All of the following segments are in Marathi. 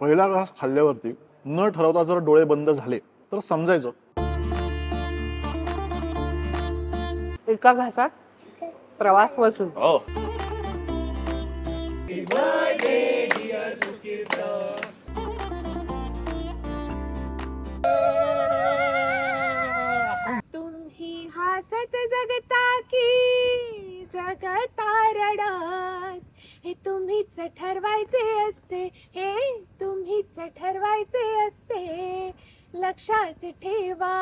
पहिला घास खाल्ल्यावरती न ठरवता जर डोळे बंद झाले तर समजायचं एका घासात प्रवास वसूल. हो. तुम्ही हसत जगता की जगता रडत, हे तुम्हीच ठरवायचे असते, हे तुम्हीच ठरवायचे असते, लक्षात ठेवा.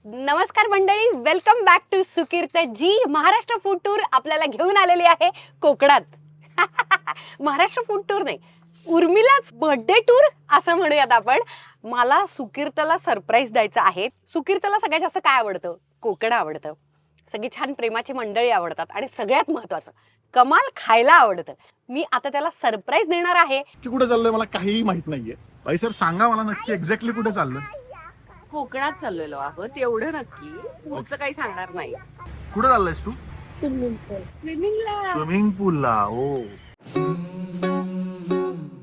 नमस्कार मंडळी, welcome back to Sukirt ji. Maharashtra food tour आपल्याला घेऊन आलेली आहे कोकणात. महाराष्ट्र फूड टूर नाही, उर्मिलाच बर्थडे टूर असं म्हणूयात आपण. मला सुकीर्तला सरप्राईज द्यायचं आहे. सुकीर्तला सगळ्यात जास्त काय आवडतं? कोकण आवडतं, सगळी छान प्रेमाची मंडळी आवडतात आणि सगळ्यात महत्वाचं कमाल खायला आवडतं. मी आता त्याला सरप्राईज देणार आहे. की कुठे चाललोय मला काहीही माहित नाहीये. भाई सर सांगा मला नक्की एक्झॅक्टली कुठे चाललोय. कोकणात चाललेलो आहोत एवढं नक्की, पुढचं काही सांगणार नाही. कुठे चाललायस तू? स्विमिंगला. स्विमिंग पूलला. हो,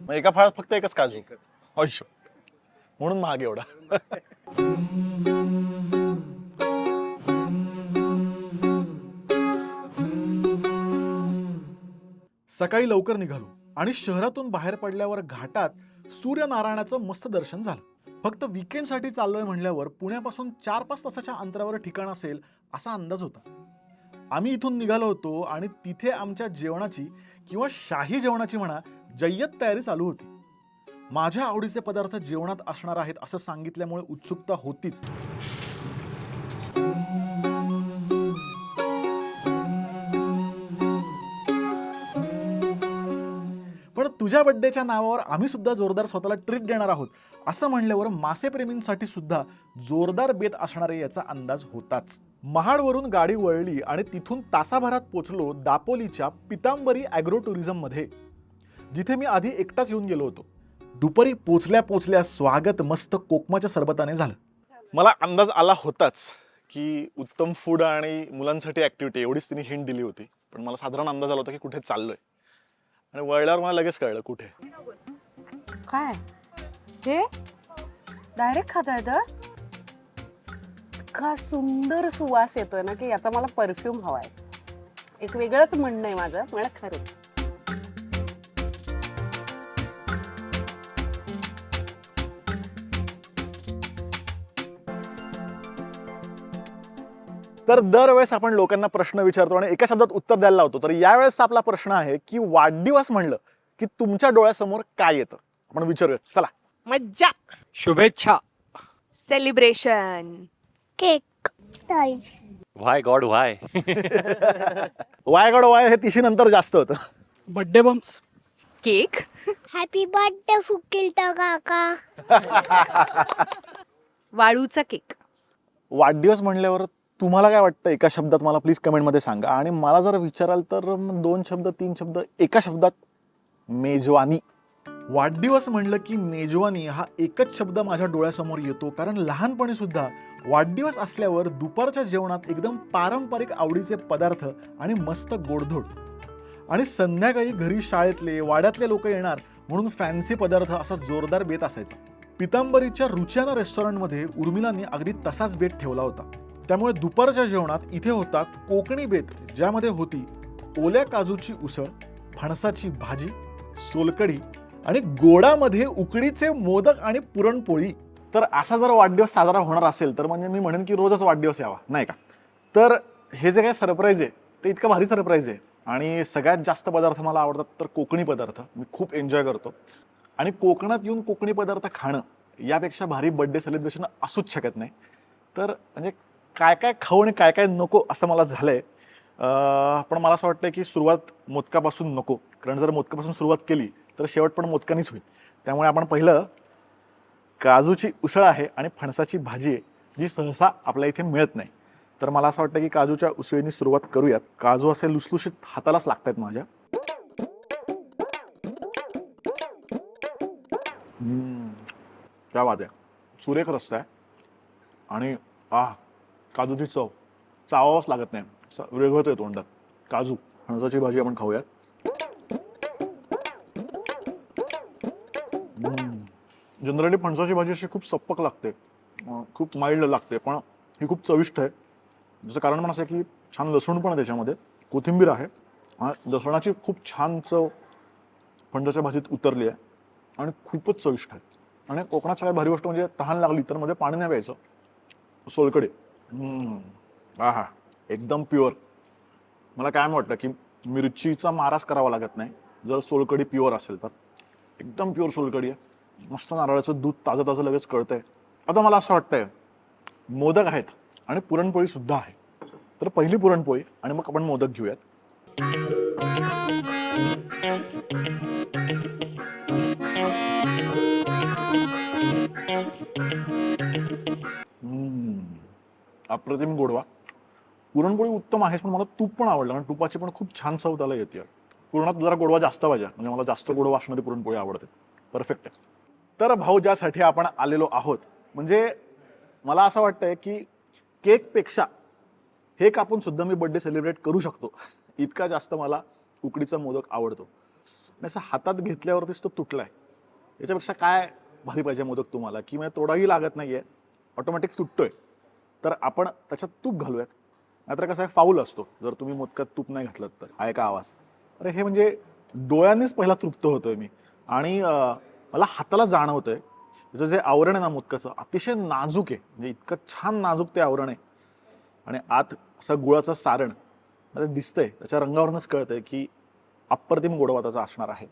मग एका फाळात फक्त एकच काजू. अय्यो, म्हणून महाग एवढा. सकाळी लवकर निघालो आणि शहरातून बाहेर पडल्यावर घाटात सूर्यनारायणाचं मस्त दर्शन झालं. फक्त वीकेंडसाठी चाललोय म्हणल्यावर पुण्यापासून 4-5 तासाच्या अंतरावर ठिकाण असेल असा अंदाज होता. आम्ही इथून निघालो होतो आणि तिथे आमच्या जेवणाची किंवा शाही जेवणाची म्हणा जय्यत तयारी चालू होती. माझ्या आवडीचे पदार्थ जेवणात असणार आहेत असं सांगितल्यामुळे उत्सुकता होतीच. पण तुझ्या बर्थडेच्या नावावर आम्ही सुद्धा जोरदार स्वतःला ट्रीट देणार आहोत असं म्हणल्यावर मासेप्रेमींसाठी सुद्धा जोरदार बेत असणार आहे याचा अंदाज होताच. महाडवरून गाडी वळली आणि तिथून तासाभरात पोचलो दापोलीच्या पितांबरी ॲग्रो टुरिझम मध्ये, जिथे मी आधी एकटाच येऊन गेलो होतो. दुपारी पोचल्या स्वागत मस्त कोकमाच्या सरबताने झालं. मला अंदाज आला होताच की उत्तम फूड आणि मुलांसाठी ऍक्टिव्हिटी एवढीच तिने हिंट दिली होती, पण मला साधारण अंदाज आला होता की कुठे चाललोय आणि वळल्यावर मला लगेच कळलं कुठे. काय हे डायरेक्ट खाता येतं? का सुंदर सुवास येतोय ना की याचा मला परफ्यूम हवाय. एक वेगळंच म्हणणं आहे माझं, मला खरंच. तर दरवेळेस आपण लोकांना प्रश्न विचारतो आणि एका शब्दात उत्तर द्यायला लावतो. तर यावेळेस आपला प्रश्न आहे की वाढदिवस म्हणलं की तुमच्या डोळ्यासमोर काय येतं? आपण विचारूया. चला. मज्जा, शुभेच्छा, celebration, cake, toys. Why God why. Why God why हे तिशी नंतर जास्त होतं. Birthday bumps, cake, happy birthday फुकिलता काका. वाळूचा केक. वाढदिवस म्हणल्यावर तुम्हाला काय वाटतं एका शब्दात मला प्लीज कमेंटमध्ये सांगा. आणि मला जर विचाराल तर 2 शब्द 3 शब्द एका शब्दात, मेजवानी. वाढदिवस म्हणलं की मेजवानी हा एकच शब्द माझ्या डोळ्यासमोर येतो. कारण लहानपणी सुद्धा वाढदिवस असल्यावर दुपारच्या जेवणात एकदम पारंपरिक आवडीचे पदार्थ आणि मस्त गोडधोड, आणि संध्याकाळी घरी शाळेतले वाड्यातले लोक येणार म्हणून फॅन्सी पदार्थ असा जोरदार बेत असायचा. पितांबरीच्या रुचियाना रेस्टॉरंटमध्ये उर्मिलाने अगदी तसाच बेत ठेवला होता. त्यामुळे दुपारच्या जेवणात इथे होता कोकणी बेत, ज्यामध्ये होती ओल्या काजूची उसळ, फणसाची भाजी, सोलकढी आणि गोडामध्ये उकडीचे मोदक आणि पुरणपोळी. तर असा जर वाढदिवस साजरा होणार असेल तर म्हणजे मी म्हणेन की रोजच वाढदिवस यावा, नाही का? तर हे जे काही सरप्राईज आहे ते इतकं भारी सरप्राईज आहे. आणि सगळ्यात जास्त पदार्थ मला आवडतात तर कोकणी पदार्थ. मी खूप एन्जॉय करतो आणि कोकणात येऊन कोकणी पदार्थ खाणं यापेक्षा भारी बर्थडे सेलिब्रेशन असूच शकत नाही. तर म्हणजे काय काय खाऊ आणि काय काय नको असं मला झालंय. पण मला असं वाटतं की सुरुवात मोदकापासून नको, कारण जर मोदकापासून सुरुवात केली तर शेवट पण मोदकानीच होईल. त्यामुळे आपण पहिलं काजूची उसळ आहे आणि फणसाची भाजी आहे, जी सहसा आपल्या इथे मिळत नाही. तर मला असं वाटतं की काजूच्या उसळीने सुरुवात करूयात. काजू असे लुसलुशीत हातालाच लागतायत माझ्या. क्या बात आहे, सुरेख रस्सा आहे आणि काजूची चव चावावंच लागत नाही, विरघळतोय तोंडात. काजू फणसाची भाजी आपण खाऊयात. जनरली फणसाची भाजी अशी खूप सप्पक लागते, खूप माइल्ड लागते, पण ही खूप चविष्ट आहे. ज्याचं कारण पण असं आहे की छान लसूण पण आहे त्याच्यामध्ये, कोथिंबीर आहे आणि लसणाची खूप छान चव फणसाच्या भाजीत उतरली आहे आणि खूपच चविष्ट आहे. आणि कोकणात सगळ्यात भारी गोष्ट म्हणजे तहान लागली तर मध्ये पाणी नाही प्यायचं, सोलकडे. हा एकदम प्युअर. मला काय वाटतं की मिरचीचा मारास करावा लागत नाही जर सोलकढी प्युअर असेल तर. एकदम प्युअर सोलकढी आहे, मस्त नारळाचं दूध ताजं ताजं लगेच कळतंय. आता मला असं वाटतंय मोदक आहेत आणि पुरणपोळी सुद्धा आहे, तर पहिली पुरणपोळी आणि मग आपण मोदक घेऊयात. अप्रतिम गोडवा. पुरणपोळी उत्तम आहेच, पण मला तूप पण आवडलं आणि तुपाची पण खूप छान चव त्याला येते. पुरणात जरा गोडवा जास्त पाहिजे, म्हणजे मला जास्त गोडवा असणारी पुरणपोळी आवडते. परफेक्ट आहे. तर भाऊ, ज्यासाठी आपण आलेलो आहोत, म्हणजे मला असं वाटतंय की केकपेक्षा हे कापून सुद्धा मी बर्थडे सेलिब्रेट करू शकतो, इतका जास्त मला उकडीचा मोदक आवडतो. आणि असं हातात घेतल्यावरतीच तो तुटलाय. याच्यापेक्षा काय भारी पाहिजे मोदक तुम्हाला, की म्हणजे तोडाही लागत नाहीये, ऑटोमॅटिक तुटतोय. तर आपण त्याच्यात तूप घालूयात. नाहीतर कसं आहे, फाऊल असतो जर तुम्ही मोदकात तूप नाही घातलं तर. आहे का आवाज? अरे हे म्हणजे डोळ्यांनीच पहिला तृप्त होतोय मी. आणि मला हाताला जाणवतंय त्याचं जे आवरण आहे ना मोदकाचं, अतिशय नाजूक आहे. म्हणजे इतकं छान नाजूक ते आवरण आहे आणि आत असं गुळाचं सारण मला दिसतंय, त्याच्या रंगावरूनच कळतंय की अप्रतिम गोडवा त्याचा असणार आहे.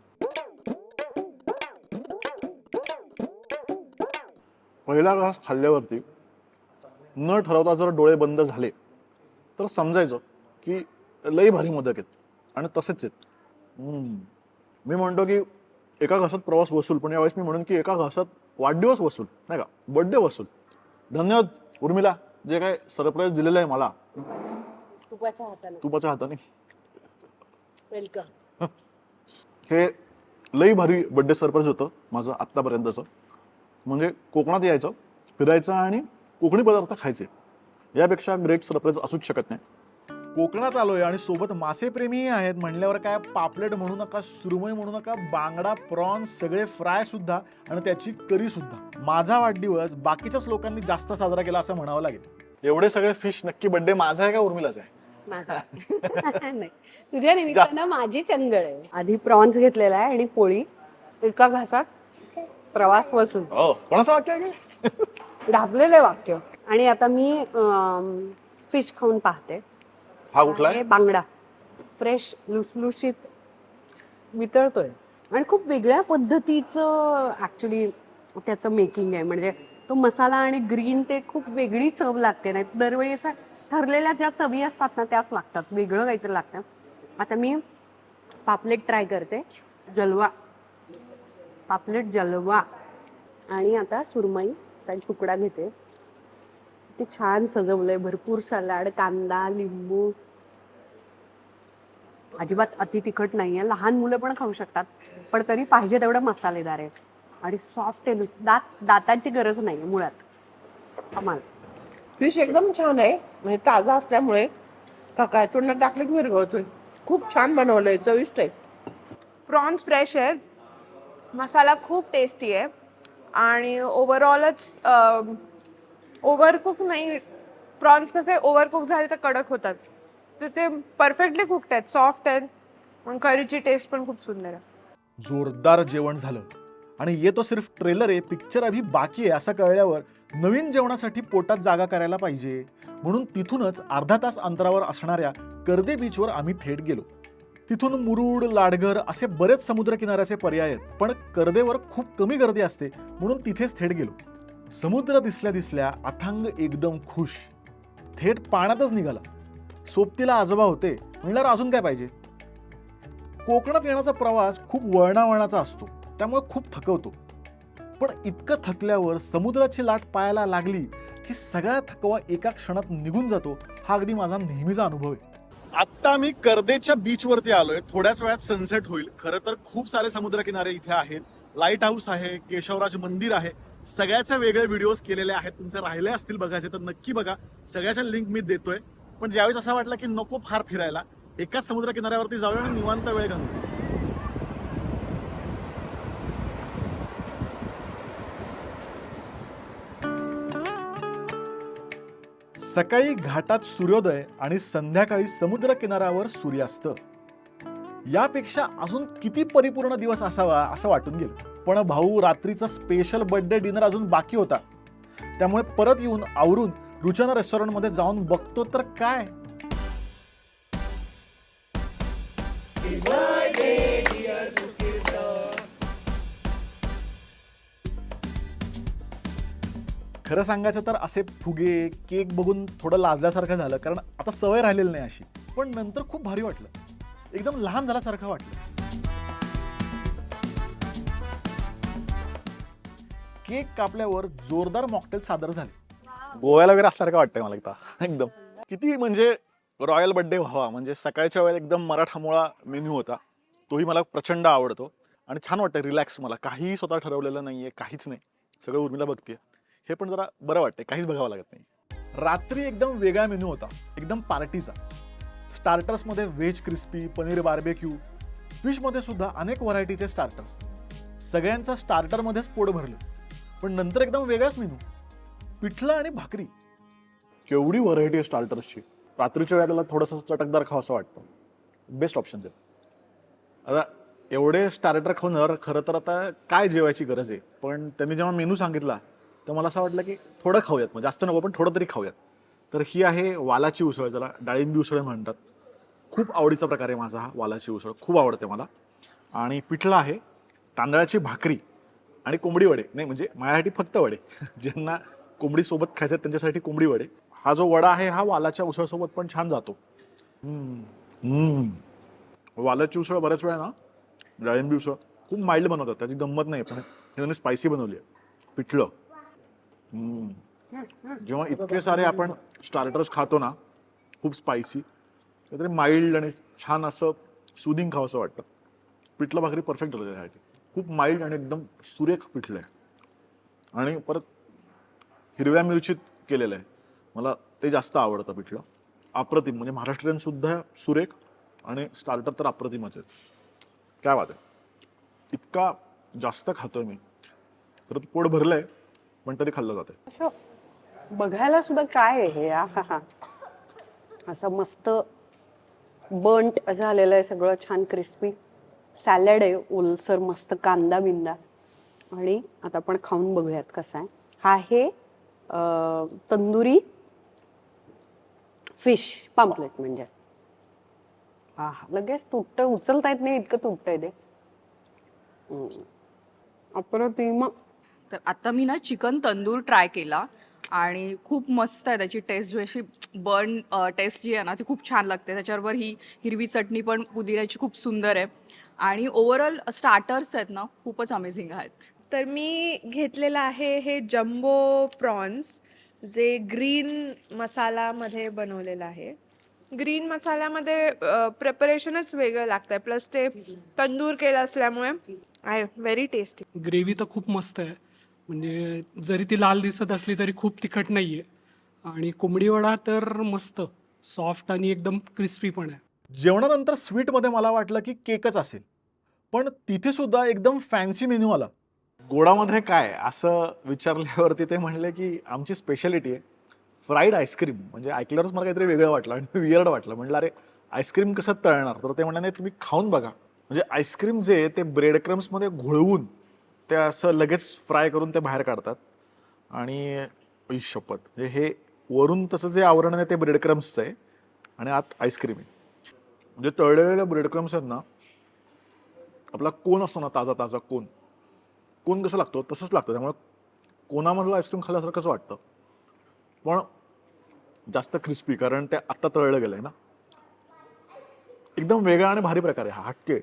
पहिला घास खाल्ल्यावरती न ठरवता जर डोळे बंद झाले तर समजायचं की लई भारी मोदक आहेत आणि तसेच आहेत. मी म्हणतो की एका घासात प्रवास वसूल, पण यावेळेस मी म्हणून की एका घासात वाढदिवस वसूल, नाही का, बर्थडे वसूल. धन्यवाद उर्मिला, जे काय सरप्राईज दिलेलं आहे मला तुपाच्या हाताने. वेलकम. हे लई भारी बर्थडे सरप्राईज होतं माझं आत्तापर्यंतचं. म्हणजे कोकणात यायचं, फिरायचं आणि कोकणी पदार्थ खायचे, यापेक्षा ग्रेट सरप्राईज असूच शकत नाही. कोकणात आलोय आणि सोबत मासेप्रेमीही आहेत म्हणल्यावर काय पापलेट म्हणू नका, सुरमई म्हणू नका, बांगडा, प्रॉन्स, सगळे फ्राय सुद्धा आणि त्याची करी सुद्धा. माझा वाढदिवस बाकीच्याच लोकांनी जास्त साजरा केला असं म्हणावं लागेल. एवढे सगळे फिश, नक्की बर्थडे माझा आहे का उर्मिलाचा आहे? माझा नाही, तुझ्या निमित्तानं माझी चंगळ आहे. आधी प्रॉन्स घेतलेला आहे आणि पोळी, एका घासात प्रवास वसूल. हो, कोणाचं वाक्य आहे काय? ढाबलेले वाक्य. आणि आता मी फिश खाऊन पाहते. हा कुठला आहे? हे बांगडा फ्रेश लुसलुशीत वितळतोय आणि खूप वेगळ्या पद्धतीचं ऍक्च्युली त्याचं मेकिंग आहे. म्हणजे तो मसाला आणि ग्रीन ते खूप वेगळी चव लागते. नाही दरवेळी असं ठरलेल्या ज्या चवी असतात ना त्याच लागतात, वेगळं काहीतरी लागतं. आता मी पापलेट ट्राय करते, जलवा पापलेट जलवा. आणि आता सुरमईचा एक तुकडा घेते. ते छान सजवलंय, भरपूर सलाड, कांदा, लिंबू. अजिबात अति तिखट नाहीये, लहान मुलं पण खाऊ शकतात, पण तरी पाहिजे तेवढं मसालेदार आहे आणि सॉफ्ट आहे. दातांची गरज नाहीये मुळात. कमाल. फिश एकदम छान आहे, म्हणजे ताजा असल्यामुळे काय तोंडात टाकलं की विरघळतोय. खूप छान बनवलंय, चविष्ट आहे. प्रॉन्स फ्रेश आहेत, मसाला खूप टेस्टी आहे आणि ओव्हरऑलच ओव्हरकुक नाही. प्रॉन्स कसे ओव्हरकुक झाले तर कडक होतात, तर ते परफेक्टली कुक्ड आहेत, सॉफ्ट आहेत. मग करीची टेस्ट पण खूप सुंदर आहे. जोरदार जेवण झालं आणि ये तो सिर्फ ट्रेलर आहे, पिक्चर अभी बाकी आहे असं कळल्यावर नवीन जेवणासाठी पोटात जागा करायला पाहिजे. म्हणून तिथूनच अर्धा तास अंतरावर असणाऱ्या कर्दे बीचवर आम्ही थेट गेलो. तिथून मुरुड, लाडघर असे बरेच समुद्रकिनाऱ्याचे पर्याय आहेत, पण कर्देवर खूप कमी गर्दी असते म्हणून तिथेच थेट गेलो. समुद्र दिसल्या दिसल्या अथांग एकदम खुश, थेट पाण्यातच निघाला. सोबतीला आजोबा होते म्हणल्यावर अजून काय पाहिजे. कोकणात येण्याचा प्रवास खूप वळणावळणाचा असतो, त्यामुळे खूप थकवतो. पण इतकं थकल्यावर समुद्राची लाट पायाला लागली की सगळा थकवा एका क्षणात निघून जातो. हा अगदी माझा नेहमीचा अनुभव आहे. आता मी कर्देच्या बीचवरती आलोय. थोड्याच वेळात सनसेट होईल. खरं तर खूप सारे समुद्रकिनारे इथे आहेत. लाईट हाऊस आहे, केशवराज मंदिर आहे. सगळ्याचे वेगळे व्हिडिओज केलेले आहेत, तुमचे राहिले असतील बघायचे तर नक्की बघा. सगळ्याच्या लिंक मी देतोय. पण ज्यावेळेस असं वाटलं की नको फार फिरायला, एकाच समुद्र किनाऱ्यावरती जाऊया आणि निवांत वेळ घालू. सकाळी घाटात सूर्योदय आणि संध्याकाळी समुद्र किनाऱ्यावर सूर्यास्त. यापेक्षा अजून किती परिपूर्ण दिवस असावा असं वाटून गेलं. पण भाऊ, रात्रीचा स्पेशल बर्थडे डिनर अजून बाकी होता. त्यामुळे परत येऊन आवरून रुचना रेस्टॉरंटमध्ये जाऊन बघतो तर काय, खरं सांगायचं तर असे फुगे केक बघून थोडं लाजल्यासारखं झालं, कारण आता सवय राहिलेली नाही अशी. पण नंतर खूप भारी वाटलं, एकदम लहान झाल्यासारखं वाटलं. केक कापल्यावर जोरदार मॉकटेल सादर झाले. गोव्याला वगैरे असल्यासारखं वाटतंय मला एकदा एकदम. किती म्हणजे रॉयल बर्थडे व्हावा. म्हणजे सकाळच्या वेळेला एकदम मराठामोळा मेन्यू होता, तोही मला प्रचंड आवडतो आणि छान वाटतं. रिलॅक्स, मला काहीही स्वतः ठरवलेलं नाहीये, काहीच नाही, सगळं उर्मिला बघते. हे पण जरा बरं वाटतंय, काहीच बघावं लागत नाही. रात्री एकदम वेगळा मेन्यू होता, एकदम पार्टीचा. स्टार्टर्समध्ये व्हेज क्रिस्पी, पनीर बार्बेक्यू, फिशमध्ये सुद्धा अनेक व्हरायटीचे स्टार्टर्स. सगळ्यांचा स्टार्टरमध्येच पोट भरलं. पण नंतर एकदम वेगळाच मेनू, पिठलं आणि भाकरी. केवढी व्हरायटी आहे स्टार्टर्सची. रात्रीच्या वेळेला थोडंसं चटकदार खावं असं वाटतं. बेस्ट ऑप्शन्स आहेत. आता एवढे स्टार्टर खाऊन खरं तर आता काय जेवायची गरज आहे. पण त्यांनी जेव्हा मेनू सांगितला तर मला असं वाटलं की थोडं खाऊयात, म्हणजे जास्त नको पण थोडं तरी खाऊयात. तर ही आहे वालाची उसळ, ज्याला डाळिंबी उसळ म्हणतात. खूप आवडीचा प्रकार आहे माझा हा वालाची उसळ, खूप आवडते मला. आणि पिठलं आहे, तांदळाची भाकरी आणि कोंबडी वडे. नाही म्हणजे माझ्यासाठी फक्त वडे, ज्यांना कोंबडी सोबत खायचं त्यांच्यासाठी कोंबडी वडे. हा जो वडा आहे हा वालाच्या उसळसोबत पण छान जातो. वालाची उसळ बऱ्याच वेळा ना डाळिंबी उसळ खूप माइल्ड बनवतात, त्याची गंमत नाही, पण त्यांनी स्पायसी बनवली आहे. पिठलं, जेव्हा इतके सारे आपण स्टार्टर्स खातो ना खूप स्पायसी, काहीतरी माइल्ड आणि छान असं सुदिंग खावंसं वाटतं. पिठलं भाकरी परफेक्ट होतं त्यासाठी. खूप माइल्ड आणि एकदम सुरेख पिठलं आहे. आणि परत हिरव्या मिरचीत केलेलं आहे, मला ते जास्त आवडतं पिठलं. अप्रतिम, म्हणजे महाराष्ट्रीयन सुद्धा सुरेख आणि स्टार्टर तर अप्रतिमच आहेत. काय बात आहे, इतका जास्त खातोय मी. परत पोट भरलंय पण तरी खाल्लं जाते. असं बघायला सुद्धा काय आहे हे. आहा, असं मस्त बर्न्ट झालेलं आहे सगळं, छान क्रिस्पी. सॅलड आहे ओलसर, मस्त कांदा बिंदा. आणि आता आपण खाऊन बघूयात कसं आहे. हा आहे तंदुरी फिश पाम्पलेट. म्हणजे लगेच तुटतं, उचलता येत नाही इतकं तुटतंय ते. अप्रतिम. तर आता मी ना चिकन तंदूर ट्राय केला आणि खूप मस्त आहे त्याची टेस्ट. जी अशी बर्न टेस्ट जी आहे ना ती खूप छान लागते. त्याच्याबरोबर ही हिरवी चटणी पण पुदिन्याची खूप सुंदर आहे. आणि ओव्हरऑल स्टार्टर्स आहेत ना खूपच अमेझिंग आहेत. तर मी घेतलेलं आहे हे जम्बो प्रॉन्स, जे ग्रीन मसालामध्ये बनवलेलं आहे. ग्रीन मसाल्यामध्ये प्रिपरेशनच वेगळं लागतं, प्लस ते तंदूर केलं असल्यामुळे आहे व्हेरी टेस्टी. ग्रेव्ही तर खूप मस्त आहे. म्हणजे जरी ती लाल दिसत असली तरी खूप तिखट नाही आहे. आणि कोंबडी वडा तर मस्त सॉफ्ट आणि एकदम क्रिस्पी पण आहे. जेवणानंतर स्वीटमध्ये मला वाटलं की केकच असेल, पण तिथे सुद्धा एकदम फॅन्सी मेन्यू आला. गोडामध्ये काय असं विचारल्यावरती ते म्हणले की आमची स्पेशालिटी आहे फ्राईड आईस्क्रीम. म्हणजे ऐकल्यावरच मला काहीतरी वेगळं वाटलं आणि वियर्ड वाटलं. म्हटलं अरे आईस्क्रीम कसं तळणार, तर ते म्हणले नाही तुम्ही खाऊन बघा. म्हणजे आईस्क्रीम जे ते ब्रेड क्रम्समध्ये घोळवून ते असं लगेच फ्राय करून ते बाहेर काढतात. आणि शपथ, म्हणजे हे वरून तसं जे आवरण आहे ते ब्रेड क्रम्सचं आहे आणि आत आईस्क्रीम आहे. म्हणजे तळलेल्या ब्रेड क्रम्स आहेत ना, आपला कोन असतो ना ताजा ताजा कोन, कोन कसं लागतो तसंच लागतं. त्यामुळे कोनामधलं आईस्क्रीम खाल्ल्यासारखंच वाटतं, पण जास्त क्रिस्पी, कारण ते आत्ता तळलं गेलंय ना. एकदम वेगळा आणि भारी प्रकार आहे हा, हटके.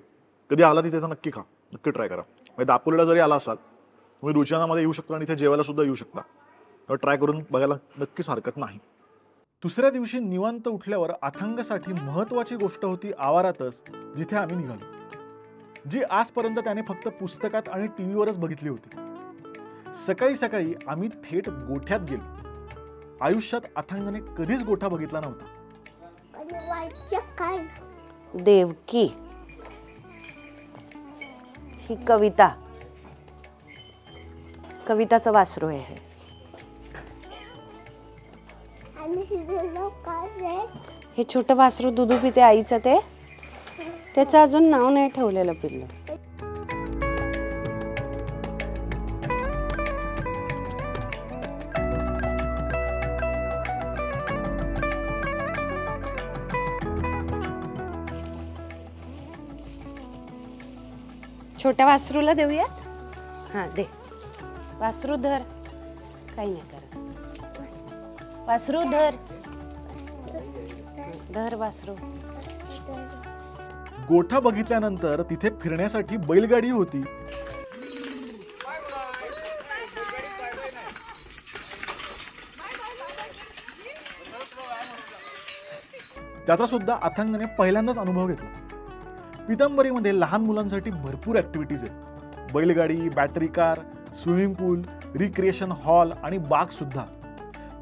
कधी आला तिथे तर नक्की खा, नक्की ट्राय करा. म्हणजे दापोलीला जरी आला असाल तुम्ही रुचियानामध्ये येऊ शकता आणि इथे जेवायला सुद्धा येऊ शकता. तर ट्राय करून बघायला नक्कीच हरकत नाही. दुसऱ्या दिवशी निवांत उठल्यावर अथांगसाठी महत्वाची गोष्ट होती आवारातच, जिथे आम्ही निघालो, जी आजपर्यंत त्याने फक्त पुस्तकात आणि टीव्हीवरच बघितली होती. सकाळी सकाळी आम्ही थेट गोठ्यात गेलो. आयुष्यात अथांगने कधीच गोठा बघितला नव्हता. काय देवकी, ही कविता, कविताचं वासरू आहे हे. आणि हिचं नाव काय आहे? हे छोटं वासरू दुधू पिते आईचं ते त्याचं अजून नाव नाही ठेवलेलं पिल्लू. छोट्या वासरूला देऊया. हा दे. वासरू धर. काही नाही करत. वासरू धर. धर वासरू. गोठा बघितल्यानंतर तिथे फिरण्यासाठी बैलगाडी होती. त्याचा सुद्धा अथांगने पहिल्यांदाच अनुभव घेतला. पितांबरीमध्ये लहान मुलांसाठी भरपूर ऍक्टिव्हिटीज आहेत. बैलगाडी, बॅटरी कार, स्विमिंग पूल, रिक्रिएशन हॉल आणि बाग सुद्धा.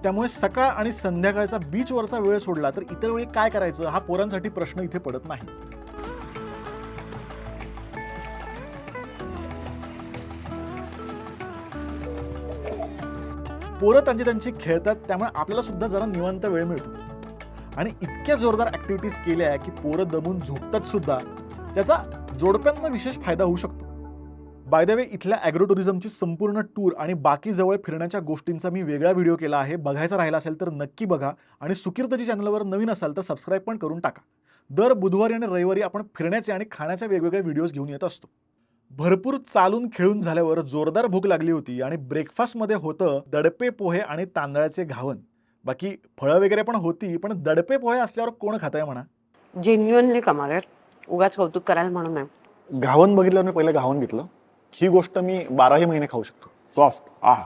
त्यामुळे सकाळ आणि संध्याकाळचा बीचवरचा वेळ सोडला तर इतर वेळी काय करायचं हा पोरांसाठी प्रश्न इथे पडत नाही. पोरं त्यांची खेळतात, त्यामुळे आपल्याला सुद्धा जरा निवांत वेळ मिळतो. आणि इतक्या जोरदार ऍक्टिव्हिटीज केल्या की पोरं दमून झोपतात सुद्धा, ज्याचा जोडप्यांना विशेष फायदा होऊ शकतो. बाय द वे, इथल्या ॲग्रो टुरिझमची संपूर्ण टूर आणि बाकी जवळ फिरण्याच्या गोष्टींचा मी वेगळा व्हिडिओ केला आहे. बघायचा राहिला असेल तर नक्की बघा. आणि सुकीर्तजी चॅनलवर नवीन असाल तर सबस्क्राईब पण करून टाका. दर बुधवारी आणि रविवारी आपण फिरण्याचे आणि खाण्याचे वेगवेगळे व्हिडिओज घेऊन येत असतो. भरपूर चालून खेळून झाल्यावर जोरदार भूक लागली होती आणि ब्रेकफास्टमध्ये होतं दडपे पोहे आणि तांदळाचे घावन. बाकी फळं वगैरे पण होती, पण दडपे पोहे असल्यावर कोण खाताय म्हणा. जेन्युअनली कमाल आहे. उगाच कौतुक करायला म्हणून नाही. घावन बघितल्यावर मी पहिलं घावन घेतलं. ही गोष्ट मी 12ही महिने खाऊ शकतो. सॉफ्ट. आहा.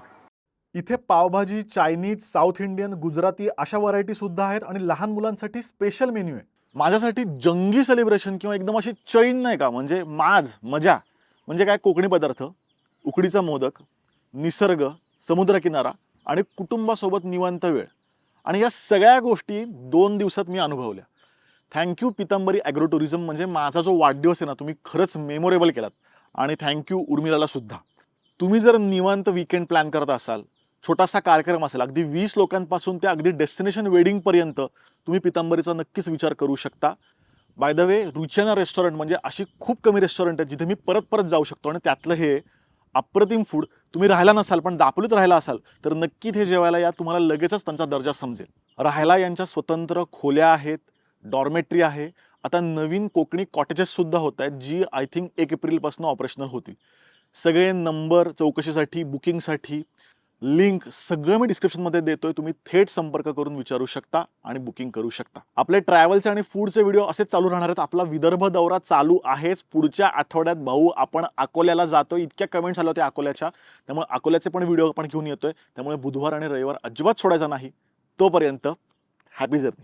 इथे pav bhaji, Chinese, south Indian, Gujarati अशा व्हरायटी सुद्धा आहेत आणि लहान मुलांसाठी स्पेशल मेन्यू आहे. माझ्यासाठी जंगी सेलिब्रेशन किंवा एकदम अशी चैन नाही का, म्हणजे मजा म्हणजे काय, कोकणी पदार्थ, उकडीचा मोदक, निसर्ग, समुद्रकिनारा आणि कुटुंबासोबत निवांत वेळ. आणि या सगळ्या गोष्टी 2 दिवसात मी अनुभवल्या. Thank you Pitambari agro tourism. म्हणजे माझा जो वाढदिवस आहे ना, तुम्ही खरंच मेमोरेबल केलात. आणि थँक्यू उर्मिलाला सुद्धा. तुम्ही जर निवांत वीकेंड प्लॅन करत असाल, छोटासा कार्यक्रम असेल, अगदी 20 लोकांपासून ते अगदी डेस्टिनेशन वेडिंगपर्यंत, तुम्ही पितांबरीचा नक्कीच विचार करू शकता. बाय द वे, रुचियाना रेस्टॉरंट म्हणजे अशी खूप कमी रेस्टॉरंट आहेत जिथे मी परत जाऊ शकतो. आणि त्यातलं हे अप्रतिम फूड. तुम्ही राहायला नसाल पण दापोलीत राहायला असाल तर नक्की इथे जेवायला या. तुम्हाला लगेचच त्यांचा दर्जा समजेल. राहायला यांच्या स्वतंत्र खोल्या आहेत, डॉर्मेटरी आहे. आता नवीन कोकणी कॉटेजेस सुद्धा होत आहेत, जी आय थिंक 1 एप्रिलपासून ऑपरेशनल होतील. सगळे नंबर, चौकशीसाठी, बुकिंगसाठी लिंक सगळं मी डिस्क्रिप्शनमध्ये देतोय. तुम्ही थेट संपर्क करून विचारू शकता आणि बुकिंग करू शकता. आपले ट्रॅव्हलचे आणि फूडचे व्हिडिओ असेच चालू राहणार आहेत. आपला विदर्भ दौरा चालू आहेच. पुढच्या आठवड्यात भाऊ आपण अकोल्याला जातोय. इतक्या कमेंट्स आल्या होत्या अकोल्याच्या, त्यामुळे अकोल्याचे पण व्हिडिओ आपण घेऊन येतोय. त्यामुळे बुधवार आणि रविवार अजिबात सोडायचा नाही. तोपर्यंत हॅपी जर्नी.